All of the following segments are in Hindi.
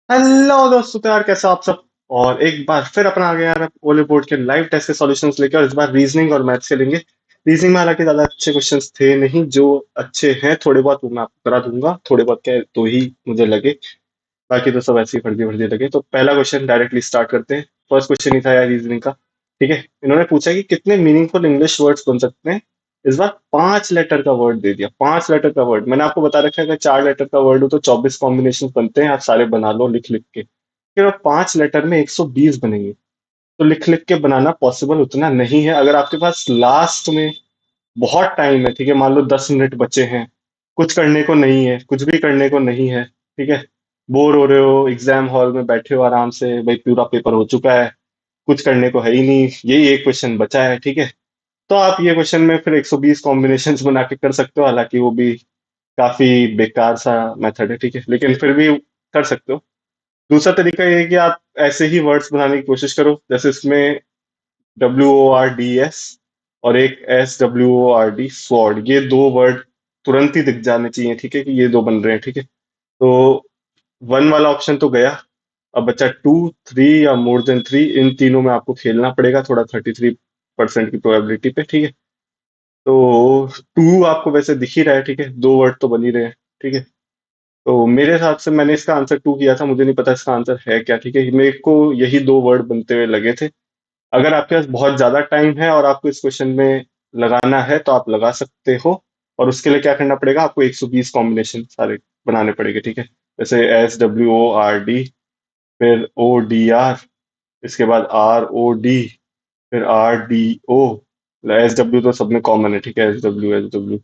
हेलो दोस्तों, तो यार कैसे हो आप सब। और एक बार फिर अपना आ गया यार ओले बोर्ड के लाइव टेस्ट के सॉल्यूशंस लेकर, और इस बार रीजनिंग और मैथ्स के लेंगे। रीजनिंग में हालांकि ज्यादा अच्छे क्वेश्चंस थे नहीं, जो अच्छे हैं थोड़े बहुत वो मैं आपको करा दूंगा, थोड़े बहुत क्या तो ही मुझे लगे। बाकी तो सब ऐसे ही फर्जी फर्जी लगे। तो पहला क्वेश्चन डायरेक्टली स्टार्ट करते हैं। फर्स्ट क्वेश्चन ही था यार रीजनिंग का। ठीक है, इन्होंने पूछा कि कितने मीनिंगफुल इंग्लिश वर्ड्स बन सकते हैं। इस बार 5 लेटर का वर्ड दे दिया, 5 लेटर का वर्ड। मैंने आपको बता रखा है अगर 4 लेटर का वर्ड हो तो 24 कॉम्बिनेशन बनते हैं, आप सारे बना लो लिख लिख के। फिर अब 5 लेटर में 120 बनेंगे, तो लिख लिख के बनाना पॉसिबल उतना नहीं है। अगर आपके पास लास्ट में बहुत टाइम है, ठीक है, मान लो 10 मिनट बचे हैं, कुछ करने को नहीं है, कुछ भी करने को नहीं है, ठीक है, बोर हो रहे हो, एग्जाम हॉल में बैठे हो आराम से, भाई पूरा पेपर हो चुका है, कुछ करने को है ही नहीं, यही एक क्वेश्चन बचा है, ठीक है, तो आप ये क्वेश्चन में फिर 120 कॉम्बिनेशंस बना के कर सकते हो। हालांकि वो भी काफी बेकार सा मेथड है, ठीक है, लेकिन फिर भी कर सकते हो। दूसरा तरीका ये है कि आप ऐसे ही वर्ड्स बनाने की कोशिश करो, जैसे इसमें WORDS और एक SWORD स्वॉर्ड, ये दो वर्ड तुरंत ही दिख जाने चाहिए, ठीक है, कि ये दो बन रहे हैं, ठीक है। तो वन वाला ऑप्शन तो गया, अब बचा 2, 3 या मोर देन 3। इन तीनों में आपको खेलना पड़ेगा थोड़ा, 33% की प्रोबेबिलिटी पे, ठीक है। तो टू आपको वैसे दिख ही रहा है, ठीक है, दो वर्ड तो बन ही रहे हैं, ठीक है। तो मेरे हिसाब से मैंने इसका आंसर टू किया था, मुझे नहीं पता इसका आंसर है क्या, ठीक है, मेरे को यही दो वर्ड बनते हुए लगे थे। अगर आपके पास बहुत ज्यादा टाइम है और आपको इस क्वेश्चन में लगाना है तो आप लगा सकते हो। और उसके लिए क्या करना पड़ेगा, आपको 120 कॉम्बिनेशन सारे बनाने पड़ेंगे, ठीक है। जैसे SWORD, फिर ODR, इसके बाद ROD, फिर RDO। SW तो सब में कॉमन है, ठीक है, SW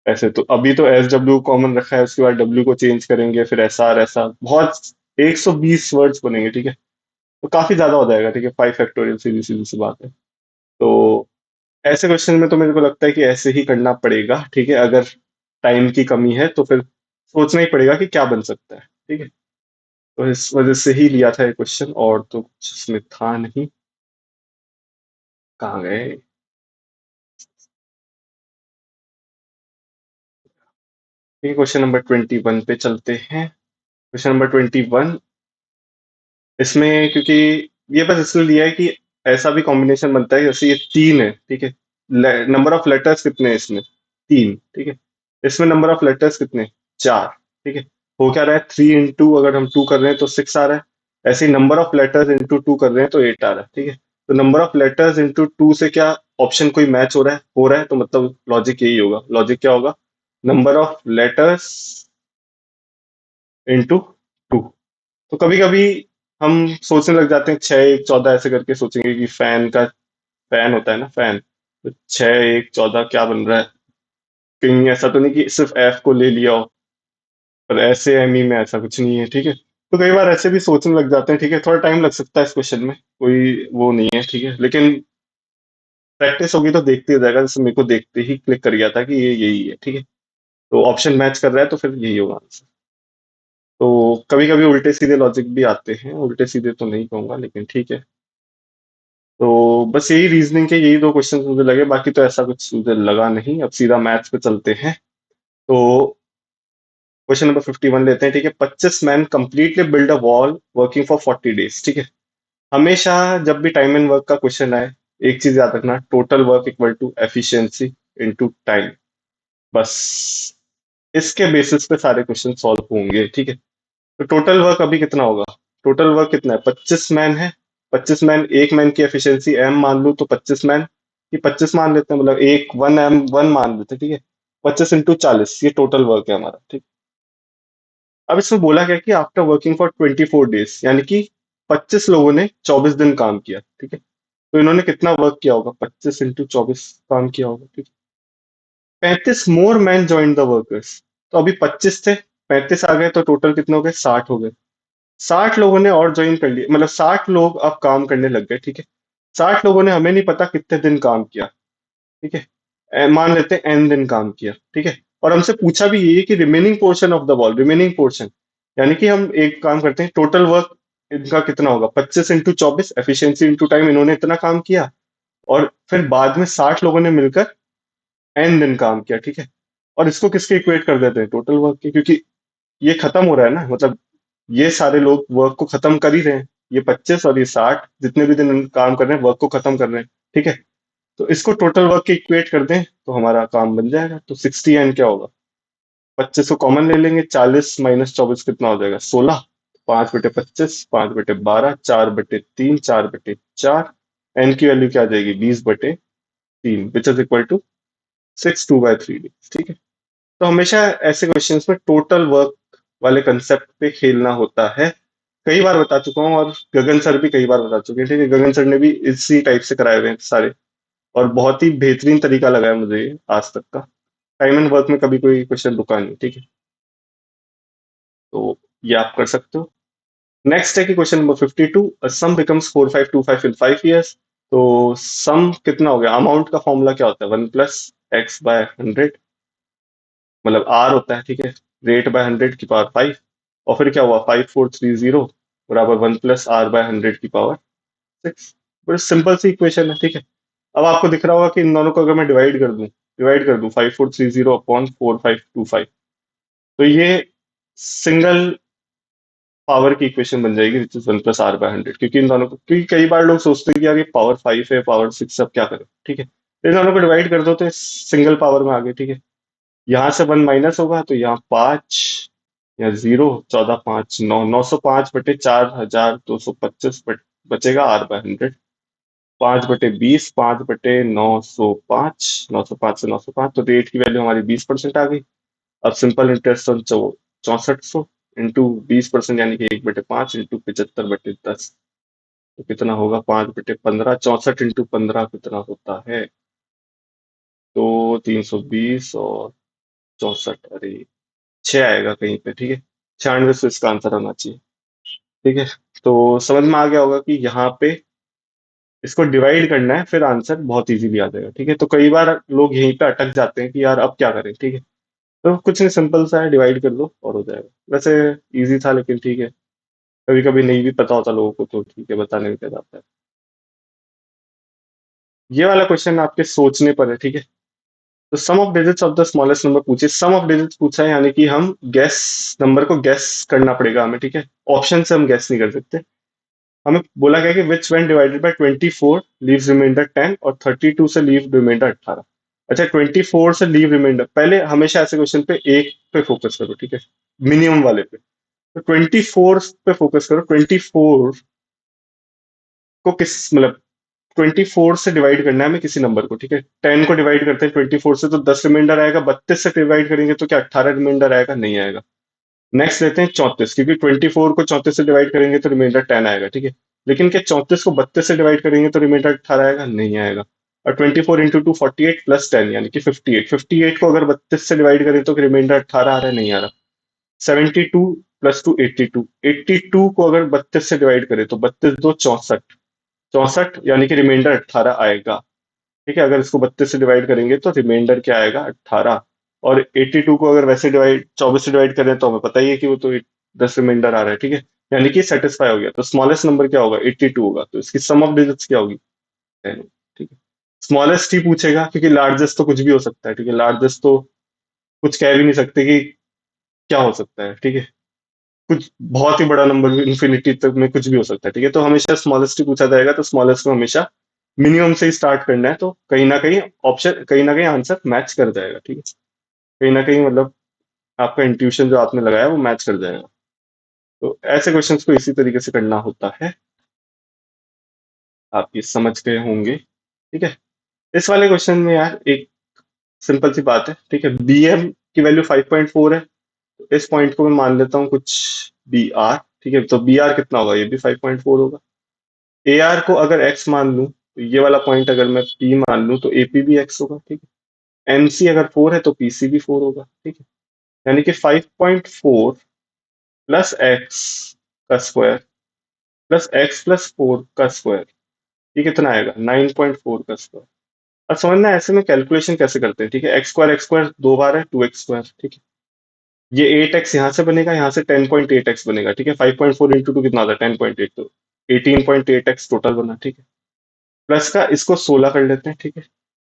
ऐसे तो अभी तो SW कॉमन रखा है, उसके बाद W को चेंज करेंगे, फिर SR, ऐसा बहुत 120 वर्ड्स बनेंगे, ठीक है। तो काफी ज्यादा हो जाएगा, ठीक है, 5 फैक्टोरियल, सीधी सीधी सी बात है। तो ऐसे क्वेश्चन में तो मेरे को लगता है कि ऐसे ही करना पड़ेगा, ठीक है। अगर टाइम की कमी है तो फिर सोचना ही पड़ेगा कि क्या बन सकता है, ठीक है। तो इस वजह से ही लिया था ये क्वेश्चन, और तो कुछ इसमें था नहीं। कहाँ गए। ठीक है, क्वेश्चन नंबर 21 पे चलते हैं। क्वेश्चन नंबर 21, इसमें क्योंकि ये बस इसलिए लिया है कि ऐसा भी कॉम्बिनेशन बनता है, जैसे ये तीन है, ठीक है। नंबर ऑफ लेटर्स कितने हैं इसमें, तीन, ठीक है। इसमें नंबर ऑफ लेटर्स कितने, चार, ठीक है। हो क्या रहा है, 3 इंटू अगर हम 2 कर रहे हैं तो 6 आ रहा है। ऐसे ही नंबर ऑफ लेटर्स इंटू 2 कर रहे हैं तो 8 आ रहा है, ठीक है। तो नंबर ऑफ लेटर्स इंटू 2 से क्या ऑप्शन कोई मैच हो रहा है, हो रहा है, तो मतलब लॉजिक यही होगा। लॉजिक क्या होगा, नंबर ऑफ लेटर्स इंटू 2। तो कभी कभी हम सोचने लग जाते हैं 6, 1, 14 ऐसे करके सोचेंगे कि फैन का, फैन होता है ना, फैन, तो 6, 1, 14 क्या बन रहा है। कहीं ऐसा तो नहीं कि सिर्फ एफ को ले लिया हो, पर ऐसे एमई में ऐसा कुछ नहीं है, ठीक है। तो कई बार ऐसे भी सोचने लग जाते हैं, ठीक है, थोड़ा टाइम लग सकता है इस क्वेश्चन में, कोई वो नहीं है, ठीक है, लेकिन प्रैक्टिस होगी तो देखते ही हो जाएगा। जैसे मेरे को देखते ही क्लिक कर गया था कि ये यही है, ठीक है। तो ऑप्शन मैच कर रहा है तो फिर यही होगा आंसर। तो कभी कभी उल्टे सीधे लॉजिक भी आते हैं, उल्टे सीधे तो नहीं कहूंगा लेकिन ठीक है। तो बस यही रीजनिंग के यही दो क्वेश्चन मुझे लगे, बाकी तो ऐसा कुछ मुझे लगा नहीं। अब सीधा मैथ्स पे चलते हैं। तो क्वेश्चन नंबर 51 लेते हैं, ठीक है। 25 man completely build a wall working for 40 days, ठीक है। हमेशा जब भी टाइम एंड वर्क का क्वेश्चन आए, एक चीज याद रखना, total work equal to efficiency into time, बस इसके बेसिस पे सारे क्वेश्चन सॉल्व होंगे, ठीक है। तो टोटल वर्क अभी कितना होगा, टोटल वर्क कितना है, 25 मैन है। 25 मैन, एक मैन की एफिशिएंसी एम मान लूं तो 25 मैन की 25 मान लेते हैं, मतलब एक 1 M 1 मान लेते हैं, ठीक है। 25 इंटू 40, ये टोटल वर्क है हमारा, ठीक। अब इसमें बोला गया कि आफ्टर वर्किंग फॉर 24 डेज, यानी कि 25 लोगों ने 24 दिन काम किया, ठीक है। तो इन्होंने कितना वर्क किया होगा, 25 इंटू 24 काम किया होगा, ठीक है। 35 more man join the workers, तो अभी 25 थे, 35 आ गए, तो टोटल कितने हो गए, 60 हो गए। 60 लोगों ने और ज्वाइन कर लिए, मतलब 60 लोग अब काम करने लग गए, ठीक है। 60 लोगों ने, हमें नहीं पता कितने दिन काम किया, ठीक है। मान लेते हैं n दिन काम किया, ठीक है। और हमसे पूछा भी ये कि remaining portion of the ball, remaining portion, यानी कि हम एक काम करते हैं, टोटल वर्क इनका कितना होगा, 25 इंटू 24, एफिशिएंसी इंटू टाइम, इन्होंने इतना काम किया, और फिर बाद में 60 लोगों ने मिलकर n दिन काम किया, ठीक है। और इसको किसके इक्वेट कर देते हैं, टोटल वर्क के, क्योंकि ये खत्म हो रहा है ना, मतलब ये सारे लोग वर्क को खत्म कर ही रहे हैं, ये 25 और ये 60 जितने भी दिन काम कर रहे हैं वर्क को खत्म कर रहे हैं, ठीक है। तो इसको टोटल वर्क के इक्वेट कर दें तो हमारा काम बन जाएगा। तो 60 एन क्या होगा, 25 को कॉमन ले लेंगे, 40 माइनस 24 कितना हो जाएगा 16, 5/25, 5/12, 4/3, 4/4, एन की वैल्यू क्या आ जाएगी 20/3, which is equal to 6 2/3 days, ठीक है। तो हमेशा ऐसे क्वेश्चंस में टोटल वर्क वाले कंसेप्ट पे खेलना होता है। कई बार बता चुका हूँ और गगन सर भी कई बार बता चुके हैं, ठीक है। गगन सर ने भी इसी टाइप से कराए हुए हैं सारे, और बहुत ही बेहतरीन तरीका लगा है मुझे ये आज तक का। टाइम एंड वर्क में कभी कोई क्वेश्चन रुका नहीं, ठीक है। तो ये आप कर सकते हो। नेक्स्ट है कि क्वेश्चन नंबर 52, सम बिकम्स 4525 इन 5 years। तो सम कितना हो गया, अमाउंट का फॉर्मूला क्या होता है 1+x/100, मतलब आर होता है, ठीक है, रेट बाय 100 की पावर 5, और फिर क्या हुआ 5430 बराबर 1+r/100 की पावर 6। बड़ी सिंपल सी इक्वेशन है, ठीक है। अब आपको दिख रहा होगा कि इन दोनों को अगर मैं डिवाइड कर दूं 5430 अपॉन 4525, तो ये सिंगल पावर की इक्वेशन बन जाएगी विच इज 1+r/100, क्योंकि इन दोनों को, क्योंकि कई बार लोग सोचते हैं कि यार ये पावर 5 है पावर 6 अब क्या करें, ठीक है। तो इन दोनों को डिवाइड कर दो तो सिंगल पावर में आ गए, ठीक है। यहाँ से 1 माइनस होगा तो यहाँ 5 या 0, 14×5 9, 905/4225 बचेगा r/100, 5/20, 5/905, 905 से 905, तो रेट की वैल्यू हमारी 20% आ गई। अब सिंपल इंटरेस्ट ऑन 6400 इंटू 20%, यानी कि 1/5 इंटू 75/10, तो कितना होगा 5/15, 64 इंटू 15 कितना होता है, तो 320 और 64, अरे 6 आएगा कहीं पे, ठीक है। 96 से इसका आंसर आना चाहिए, ठीक है। तो समझ में आ गया होगा कि यहाँ पे इसको डिवाइड करना है, फिर आंसर बहुत इजीली आ जाएगा, ठीक है। तो कई बार लोग यहीं पे अटक जाते हैं कि यार अब क्या करें, ठीक है। तो कुछ नहीं, सिंपल सा है, डिवाइड कर दो और हो जाएगा। वैसे इजी था लेकिन ठीक है, कभी कभी नहीं भी पता होता लोगों को तो ठीक है, बताने में क्या जाता है। ये वाला क्वेश्चन आपके सोचने पर है, ठीक है। तो sum of digits of the smallest number पूछे, सम ऑफ डिजिट्स पूछा है, यानी कि हम गैस नंबर को गैस करना पड़ेगा हमें, ठीक है। ऑप्शन से हम गैस नहीं कर सकते। हमें बोला गया कि which when divided by 24 leaves remainder 10 और 32 से लीव रिमाइंडर 18। अच्छा, 24 से लीव रिमाइंडर, पहले हमेशा ऐसे क्वेश्चन पे एक पे फोकस करो, ठीक है, मिनिमम वाले पे। तो 24 पे फोकस करो, 24 को किस मतलब 24 से डिवाइड करना है हमें किसी नंबर को, ठीक है। 10 को डिवाइड करते हैं 24 से तो 10 रिमाइंडर आएगा, 32 से डिवाइड करेंगे तो क्या 18 रिमाइंडर आएगा, नहीं आएगा। नेक्स्ट लेते हैं 34, क्योंकि 24 को 34 से डिवाइड करेंगे तो रिमाइंडर 10 आएगा, ठीक है। लेकिन क्या 34 को 32 से डिवाइड करेंगे तो रिमाइंडर 18 आएगा, नहीं आएगा। और 24 इंटू 2 48 प्लस 10 यानी कि 58, 58 को अगर 32 से डिवाइड करें तो रिमाइंडर 18 आ रहा है, नहीं आ रहा। 72 प्लस 2 82, 82 को अगर 32 से डिवाइड करें तो 32 2 64, 64 यानी कि रिमाइंडर 18 आएगा, ठीक है। अगर इसको 32 से डिवाइड करेंगे तो रिमाइंडर क्या आएगा 18। और 82 को अगर वैसे डिवाइड 24 से डिवाइड करें तो हमें पता ही है कि वो तो 10 रिमाइंडर आ रहा है, ठीक है। यानी कि सेटिस्फाई हो गया। तो स्मॉलेस्ट नंबर क्या होगा 82 होगा, तो इसकी सम ऑफ डिजिट्स क्या होगी 10, ठीक है। स्मॉलेस्ट ही पूछेगा क्योंकि लार्जेस्ट तो कुछ भी हो सकता है, ठीक है। लार्जेस्ट तो कुछ कह भी नहीं सकते कि क्या हो सकता है, ठीक है। कुछ बहुत ही बड़ा नंबर भी इन्फिनिटी तक में कुछ भी हो सकता है, ठीक है। तो हमेशा स्मॉलेस्ट ही पूछा जाएगा, तो स्मॉलेस्ट को हमेशा मिनिमम से ही स्टार्ट करना है, तो कहीं ना कहीं ऑप्शन, कहीं ना कहीं आंसर मैच कर जाएगा, ठीक है। कहीं ना कहीं मतलब आपका इंट्यूशन जो आपने लगाया वो मैच कर जाएगा। तो ऐसे क्वेश्चंस को इसी तरीके से करना होता है, आप ये समझ गए होंगे, ठीक है। इस वाले क्वेश्चन में यार एक सिंपल सी बात है, ठीक है। bm की वैल्यू 5.4 है, तो इस पॉइंट को मैं मान लेता हूँ कुछ br, ठीक है। तो br कितना होगा, ये भी 5.4 होगा। AR को अगर x मान लूं तो ये वाला पॉइंट अगर मैं P मान लूं तो AP भी x होगा, ठीक है। MC अगर 4 है तो PC भी 4 होगा, ठीक है। यानी कि 5.4 प्लस एक्स का स्क्वायर प्लस एक्स प्लस 4 का स्क्वायर, ये कितना आएगा 9.4 का स्क्वायर। अब समझना है ऐसे में कैलकुलेशन कैसे करते हैं, ठीक है। एक्स स्क्वायर 2 बार है 2x स्क्वायर, ठीक है। ये 8x यहाँ से बनेगा, यहाँ से 10.8x बनेगा, ठीक है। 5.4 इंटू 2 कितना आता है 10.8, तो 18.8x टोटल बना, ठीक है। प्लस का इसको 16 कर लेते हैं, ठीक है।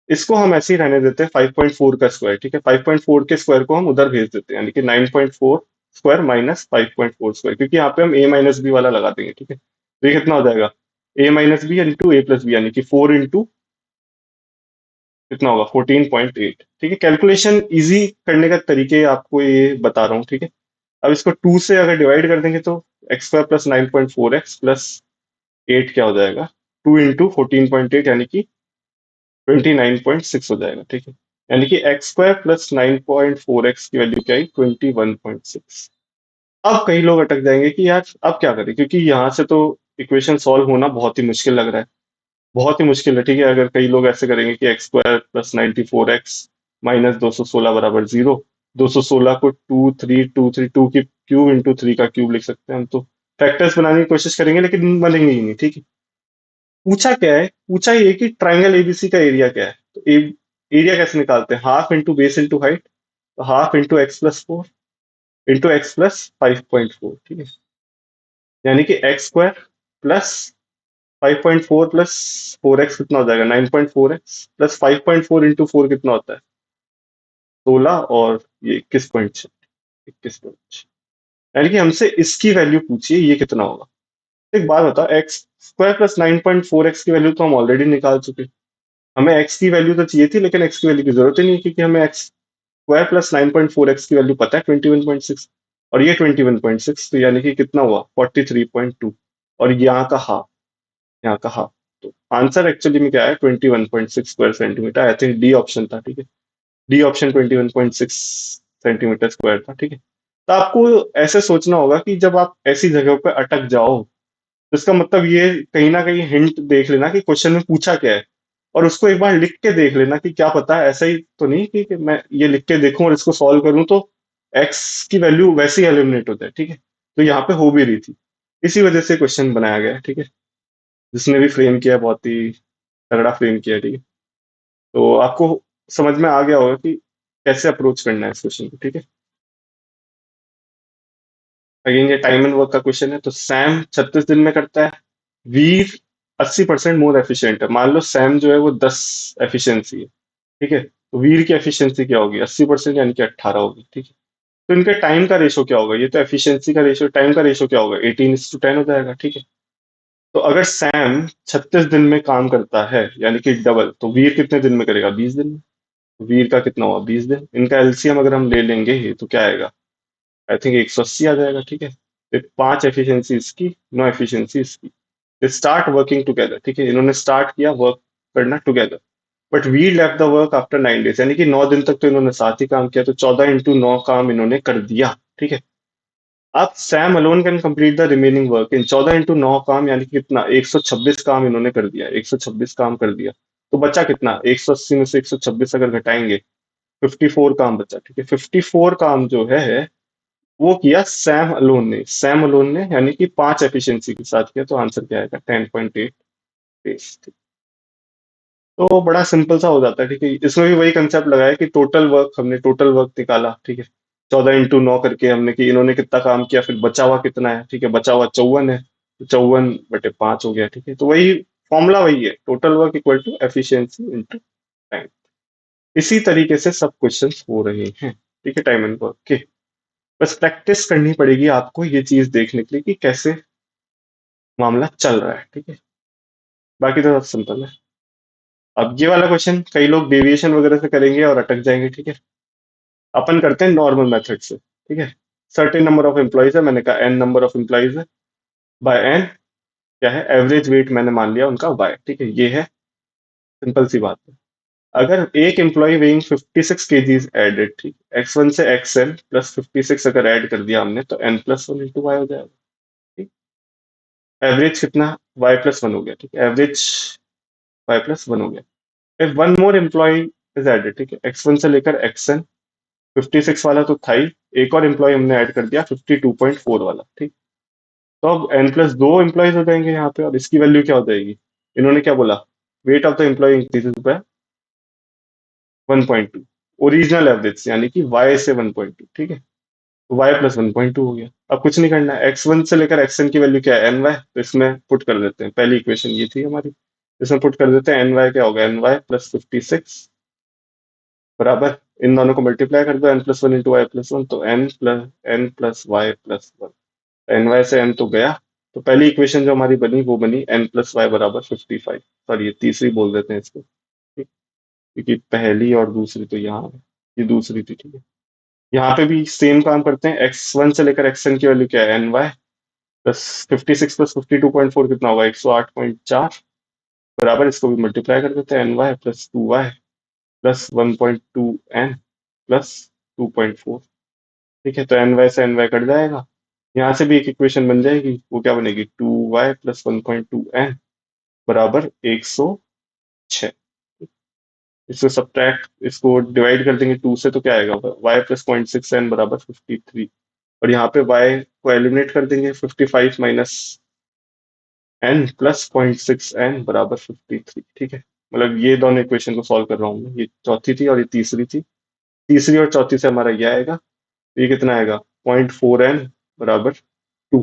इसको हम ऐसे ही रहने देते हैं 5.4 का स्क्वायर, ठीक है। 5.4 के स्क्वायर को हम उधर भेज देते हैं, यानी कि 9.4 स्क्वायर माइनस 5.4 स्क्वायर, क्योंकि यहाँ पे हम ए माइनस बी वाला लगा देंगे, ठीक है। तो ये कितना हो जाएगा, ए माइनस बी इंटू ए प्लस बी, यानी कि 4 इंटू कितना होगा 14.8, ठीक है। कैलकुलेशन इजी करने का तरीके आपको ये बता रहा हूँ, ठीक है। अब इसको 2 से अगर डिवाइड कर देंगे तो x square plus 9.4 x plus 8 क्या हो जाएगा, 2 इंटू 14.8 यानी कि 29.6 हो जाएगा, ठीक है। यानी कि एक्स स्क्वायर प्लस 9.4 एक्स की वैल्यू क्या आई, 21.6। अब कई लोग अटक जाएंगे कि यार अब क्या करें, क्योंकि यहाँ से तो इक्वेशन सॉल्व होना बहुत ही मुश्किल लग रहा है, बहुत ही मुश्किल है, ठीक है। अगर कई लोग ऐसे करेंगे कि x square plus 94 x minus 216 बराबर 0, 216 को टू की क्यूब इंटू 3 का क्यूब लिख सकते हैं हम, तो फैक्टर्स बनाने की कोशिश करेंगे लेकिन बनेंगे ही नहीं, ठीक है। पूछा क्या है, पूछा ये कि ट्राइंगल एबीसी का एरिया क्या है, तो एरिया कैसे निकालते हैं, half into base into height, तो हाफ इंटू एक्स प्लस 4 इंटू x+5.4, ठीक है। यानी कि x square plus 5.4 plus 4x कितना हो जाएगा, 9.4x प्लस 5.4 इंटू 4 कितना होता है 16, और ये 21.6। यानी कि हमसे इसकी वैल्यू पूछिए ये कितना होगा। एक बात बताओ, एक्स स्क्वायर प्लस 9.4x की वैल्यू तो हम ऑलरेडी निकाल चुके, हमें x की वैल्यू तो चाहिए थी, लेकिन x की वैल्यू की जरूरत ही नहीं है, क्योंकि हमें एक्स स्क्वायर प्लस 9.4x की वैल्यू पता है 21.6, और ये 21.6, तो यानी कि कितना हुआ 43.2, और यहाँ का हाफ। तो आंसर एक्चुअली में क्या है, 21.6 square centimetre. I think D option था, ठीक है। डी ऑप्शन 21.6 सेंटीमीटर स्क्वायर था, ठीक है। तो आपको ऐसे सोचना होगा कि जब आप ऐसी जगह पर अटक जाओ, तो इसका मतलब ये कहीं ना कहीं हिंट देख लेना कि क्वेश्चन में पूछा क्या है, और उसको एक बार लिख के देख लेना कि क्या पता है ऐसा ही तो नहीं कि मैं ये लिख के देखूं और इसको सॉल्व करूं तो एक्स की वैल्यू वैसे ही एलिमिनेट हो जाए, ठीक है। तो यहाँ पे हो भी रही थी, इसी वजह से क्वेश्चन बनाया गया है, ठीक है। जिसने भी फ्रेम किया बहुत ही तगड़ा फ्रेम किया है, ठीक है। तो आपको समझ में आ गया होगा कि कैसे अप्रोच करना है इस क्वेश्चन को, ठीक है। अगेन ये टाइम एंड वर्क का क्वेश्चन है, तो सैम 36 दिन में करता है, वीर 80% मोर एफिशिएंट है। मान लो सैम जो है वो 10 एफिशिएंसी है, ठीक है। तो वीर की एफिशिएंसी क्या होगी, 80% यानी कि 18 होगी, ठीक है। तो इनके टाइम का रेशो क्या होगा, ये तो एफिशिएंसी का रेशो, टाइम का रेशो क्या होगा, 18:10 हो जाएगा, ठीक है। तो अगर सैम 36 दिन में काम करता है यानी कि डबल, तो वीर कितने दिन में करेगा, 20 दिन में। तो वीर का कितना हुआ, 20 दिन। इनका एलसीएम अगर हम ले लेंगे तो क्या आएगा, आई थिंक 180 आ जाएगा, ठीक है। तो 5 एफिशिएंसी इसकी, 9 एफिशिएंसी इसकी। दे स्टार्ट वर्किंग टुगेदर, ठीक है। इन्होंने स्टार्ट किया वर्क करना together, but we left the work after 9 days, यानी कि 9 दिन तक तो इन्होंने साथ ही काम किया, तो 14 इंटू 9 काम इन्होंने कर दिया, ठीक है। अब Sam alone can complete the remaining work in 14 into 9 काम, यानी कि कितना 126 काम इन्होंने कर दिया, 126 काम कर दिया। तो बचा कितना, 180 में से 126 अगर घटाएंगे 54 काम बचा, ठीक है। 54 काम जो है वो किया सैम अलोन ने, यानी कि 5 एफिशिएंसी के साथ किया। तो आंसर क्या आएगा, 10.8 डेज। तो बड़ा सिंपल सा हो जाता है, ठीक है। इसमें भी वही कंसेप्ट लगाया कि टोटल वर्क निकाला, ठीक है। 14 इंटू 9 करके हमने कि इन्होंने कितना काम किया, फिर बचा हुआ कितना है, ठीक है। बचा हुआ 54 है, तो 54/5 हो गया, ठीक है। तो वही फॉर्मूला वही है, total work equal to efficiency into time. इसी तरीके से सब क्वेश्चंस हो रहे हैं, ठीक है, टाइम एंड वर्क के। बस प्रैक्टिस करनी पड़ेगी आपको ये चीज देखने के लिए कि कैसे मामला चल रहा है, ठीक है। बाकी तो सब सिंपल है। अब ये वाला क्वेश्चन कई लोग डेविएशन वगैरह से करेंगे और अटक जाएंगे, ठीक है। अपन करते हैं नॉर्मल मेथड से, ठीक है। सर्टेन नंबर ऑफ एम्प्लॉयज है, मैंने कहा एन नंबर ऑफ एम्प्लॉयज है, बाय एन क्या है, एवरेज वेट मैंने मान लिया उनका वाई, ठीक है। ये है सिंपल सी बात है। अगर एक एम्प्लॉय वेइंग 56 केजीज एडेड, ठीक, x1 से xn प्लस 56 अगर ऐड कर दिया हमने, तो n+1 इंटू वाई हो जाएगा, ठीक। एवरेज कितना, y+1 हो गया, ठीक है। एवरेज y+1 हो गया। If one more employ is added, ठीक है, x1 से लेकर xn, 56 वाला तो था ही, एक और एम्प्लॉय हमने ऐड कर दिया 52.4 वाला, ठीक। तो अब n+2 एम्प्लॉयज हो जाएंगे यहाँ पे, और इसकी वैल्यू क्या हो जाएगी, इन्होंने क्या बोला, weight of the employ increases by 1.2, original average यानी कि y से 1.2, ठीक है। तो y+1.2 हो गया। अब कुछ नहीं करना है, x1 से लेकर xn की वैल्यू क्या है, ny, तो इसमें पुट कर देते हैं, पहली इक्वेशन ये थी हमारी, इसमें पुट कर देते हैं, ny क्या होगा, ny +56 बराबर इन दोनों को मल्टीप्लाई कर दो, n+1 into Y plus one, तो n+y+1। एन वाई से n तो गया, तो पहली इक्वेशन जो हमारी बनी वो बनी n+y बराबर 55। सॉरी, ये तीसरी बोल देते हैं इसको, ठीक, क्योंकि पहली और दूसरी तो यहाँ है, ये दूसरी थी, ठीक है। यहाँ पे भी सेम काम करते हैं, x1 से लेकर xn की वैल्यू क्या है, ny प्लस 56 + 52.4 कितना होगा, 108.4 बराबर, इसको भी मल्टीप्लाई कर देते हैं, ny plus 2y plus 1.2n plus 2.4, ठीक है। तो ny से ny कट जाएगा, यहाँ से भी एक इक्वेशन बन जाएगी, वो क्या बनेगी, 2y प्लस 1.2n बराबर 106। इसको सब्ट्रैक्ट, इसको डिवाइड कर देंगे 2 से, तो क्या आएगा, y प्लस 0.6n बराबर 53। और यहाँ पे y को एलिमिनेट कर देंगे, 55 माइनस n प्लस 0.6n बराबर 53, ठीक है। मतलब ये दोनों इक्वेशन को सॉल्व कर रहा हूँ मैं, ये चौथी थी और ये तीसरी थी, तीसरी और चौथी से हमारा ये आएगा, तो ये कितना आएगा, 0.4n बराबर 2।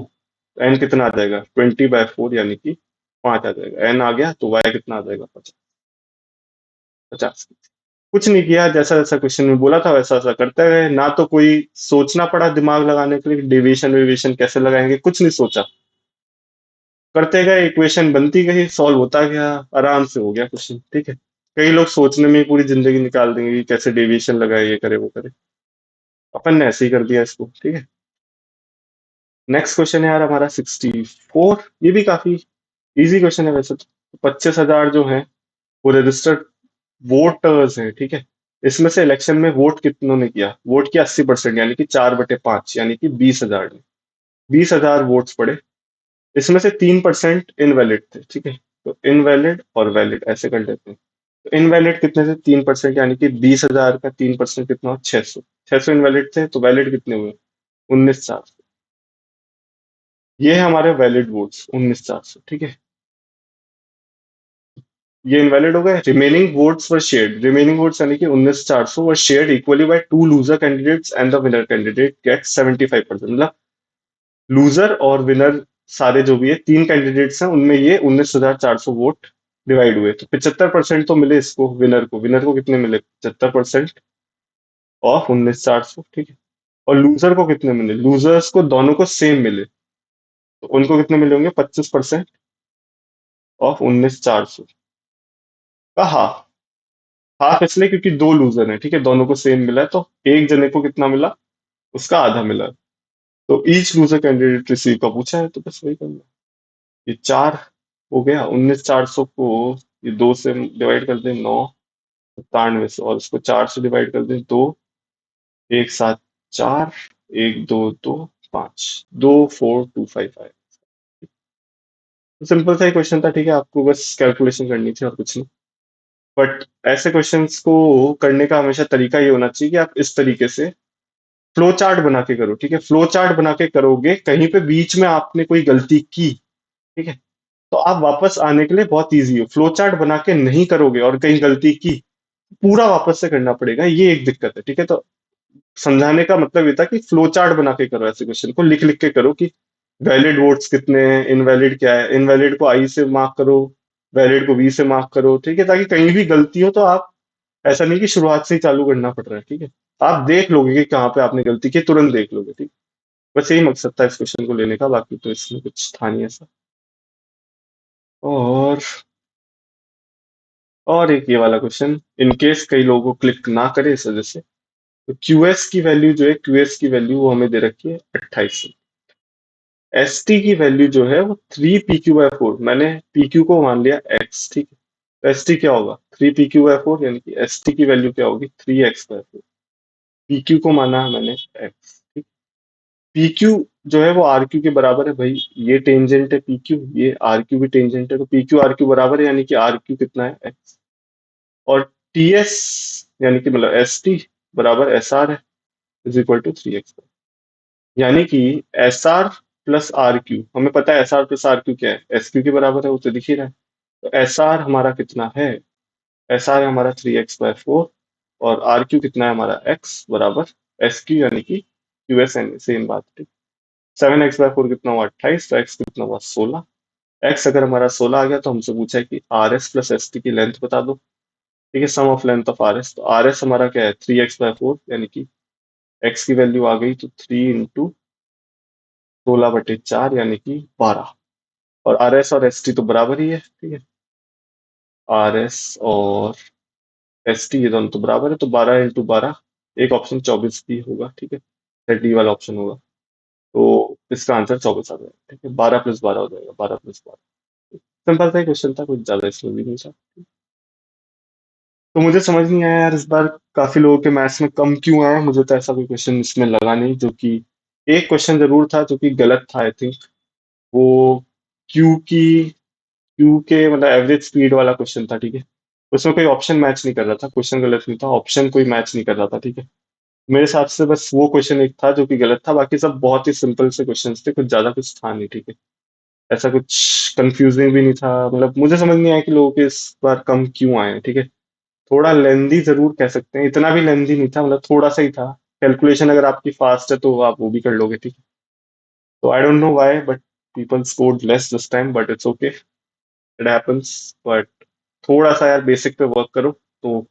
n कितना आ जाएगा, 20/4 यानी कि 5 आ जाएगा, n आ गया, तो y कितना आ जाएगा, 50। कुछ नहीं किया, जैसा जैसा क्वेश्चन में बोला था वैसा वैसा करते गए, ना तो कोई सोचना पड़ा दिमाग लगाने के लिए, डेविएशन वेविएशन कैसे लगाएंगे, कुछ नहीं सोचा, करते गए, इक्वेशन बनती गई, सॉल्व होता गया, आराम से हो गया क्वेश्चन, ठीक है। कई लोग सोचने में ही पूरी जिंदगी निकाल देंगे कि कैसे डेविएशन लगाए, ये करे वो करे, अपन ने ऐसे ही कर दिया इसको, ठीक है। नेक्स्ट क्वेश्चन है यार हमारा 64, ये भी काफी इजी क्वेश्चन है वैसे तो। 25,000 जो है वो रजिस्टर्ड वोटर्स हैं, ठीक है। इसमें से इलेक्शन में वोट कितनों ने किया, वोट किया 80%, यानी कि 4/5, यानी कि 20,000 ने, 20,000 वोट्स पड़े, इसमें से 3% इनवैलिड थे, ठीक है। तो इनवैलिड और वैलिड ऐसे कर लेते हैं। तो इनवैलिड कितने थे, 3%, यानी कि 20,000 का 3% कितना हुआ, 600। 600 इनवैलिड थे, तो वैलिड कितने हुए, 19,400। ये है हमारे वैलिड वोट्स 19,400, ठीक है। ये इनवैलिड हो गए, remaining votes were shared, remaining votes यानी कि 19,400 were shared equally by two loser candidates and the winner candidate get 75%। मतलब लूजर और विनर सारे जो भी है, तीन कैंडिडेट्स हैं, उनमें ये 19,400 वोट डिवाइड हुए, तो 75% तो मिले इसको, विनर को, विनर को कितने मिले, 75% ऑफ 19,400, ठीक है। और लूजर को कितने मिले, लूजर्स को दोनों को सेम मिले, तो उनको कितने मिले होंगे, 25% ऑफ 19,400 का हाफ। हाफ इसलिए क्योंकि दो लूजर हैं, ठीक है, दोनों को सेम मिला है, तो एक जने को कितना मिला, उसका आधा मिला है। तो ईच लूजर कैंडिडेट रिसीव का पूछा है, तो बस वही करना है। ये 4 हो गया, 19,400 को ये 2 से डिवाइड कर दें, 9 97 से, और इसको 4 से डिवाइड कर दें, 2 1 7 4 1 2 2 5 2 4 2 5 आए। तो सिंपल सा ही क्वेश्चन था, ठीक है, आपको बस कैलकुलेशन करनी थी और कुछ नहीं। बट ऐसे क्वेश्चंस को करने का हमेशा तरीका ये होना चाहिए कि आप इस तरीके से फ्लो चार्ट बना के करो, ठीक है। फ्लो चार्ट बना के करोगे, कहीं पे बीच में आपने कोई गलती की, ठीक है, तो आप वापस आने के लिए बहुत इजी हो। फ्लो चार्ट बना के नहीं करोगे और कहीं गलती की, पूरा वापस से करना पड़ेगा, ये एक दिक्कत है, ठीक है। तो समझाने का मतलब ये था कि फ्लो चार्ट बना के करो, ऐसे क्वेश्चन को लिख लिख के करो कि वैलिड वोट्स कितने हैं, इनवैलिड क्या है, इनवैलिड को आई से मार्क करो, वैलिड को वी से मार्क करो, ठीक है, ताकि कहीं भी गलती हो तो आप, ऐसा नहीं कि शुरुआत से ही चालू करना पड़ रहा है, ठीक है। आप देख लोगे कि कहाँ पे आपने गलती की, तुरंत देख लोगे, ठीक। बस यही मकसद था इस क्वेश्चन को लेने का, बाकी तो इसमें कुछ था नहीं ऐसा। और और एक ये वाला क्वेश्चन, इन केस कई लोगों को क्लिक ना करे इस वजह से, तो क्यूएस की वैल्यू जो है, क्यूएस की वैल्यू वो हमें दे रखी है 28। एस टी की वैल्यू जो है वो 3 PQ/4, मैंने PQ को मान लिया x, ठीक है। तो एस टी क्या होगा, 3 PQ/4, यानी कि एस टी की वैल्यू क्या होगी, 3x/4। PQ को माना है मैंने x, ठीक। PQ जो है वो RQ के बराबर है भाई, ये टेंजेंट है PQ, ये RQ भी टेंजेंट है, तो PQ RQ बराबर है, यानी कि RQ कितना है, x। और TS यानी कि मतलब ST बराबर SR है, इज इक्वल टू 3x। यानी कि SR प्लस RQ, हमें पता है SR प्लस RQ क्या है, SQ के बराबर है, वो तो दिख ही रहा है। तो SR हमारा कितना है, SR है हमारा 3x/4, और RQ कितना है हमारा, x बराबर SQ, यानी कि QSN, सेम बात थी। 7x/4 कितना हुआ, 28, तो x कितना हुआ, 16। x अगर हमारा 16 आ गया, तो हमसे पूछा है कि RS प्लस ST की लेंथ बता दो। ठीक है, sum of length of R S. तो आर एस हमारा क्या है, 3x/4, यानी कि एक्स की वैल्यू आ गई तो 3 × 16/4, यानी कि 12। और आर एस और एस टी तो बराबर ही है, ठीक है। आर एस और एस टी ये दोनों तो बराबर है, तो 12 × 12, एक ऑप्शन 24 भी होगा, ठीक है, डी वाला ऑप्शन होगा। तो इसका आंसर 24 आ जाएगा, ठीक है। 12 + 12 हो जाएगा, 12 + 12। सिंपल सा क्वेश्चन था, कुछ ज्यादा इसमें भी नहीं था। तो मुझे समझ नहीं आया यार, इस बार काफी लोगों के मैथ्स में कम क्यों आया। मुझे तो ऐसा कोई क्वेश्चन इसमें लगा नहीं, जो कि एक क्वेश्चन जरूर था जो कि गलत था, आई थिंक। वो क्यू के मतलब एवरेज स्पीड वाला क्वेश्चन था, ठीक है। उसमें कोई ऑप्शन मैच नहीं कर रहा था, क्वेश्चन गलत नहीं था, ऑप्शन कोई मैच नहीं कर रहा था, ठीक है। मेरे हिसाब से बस वो क्वेश्चन एक था जो कि गलत था, बाकी सब बहुत ही सिंपल से क्वेश्चन थे, कुछ ज्यादा कुछ था नहीं, ठीक है। ऐसा कुछ कंफ्यूजिंग भी नहीं था, मतलब मुझे समझ नहीं आया कि लोगों के इस बार कम क्यों आए हैं, ठीक है। थोड़ा लेंदी जरूर कह सकते हैं, इतना भी लेंदी नहीं था, मतलब थोड़ा सा ही था। कैलकुलेशन अगर आपकी फास्ट है तो आप वो भी कर लोगे, ठीक है। तो I don't know why, but people scored less this time, but it's okay, it happens. But थोड़ा सा यार बेसिक पे वर्क करो तो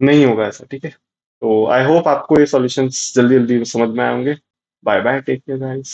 नहीं होगा ऐसा, ठीक है। तो आई होप आपको ये सॉल्यूशंस जल्दी जल्दी समझ में आए होंगे। Bye bye, take care guys.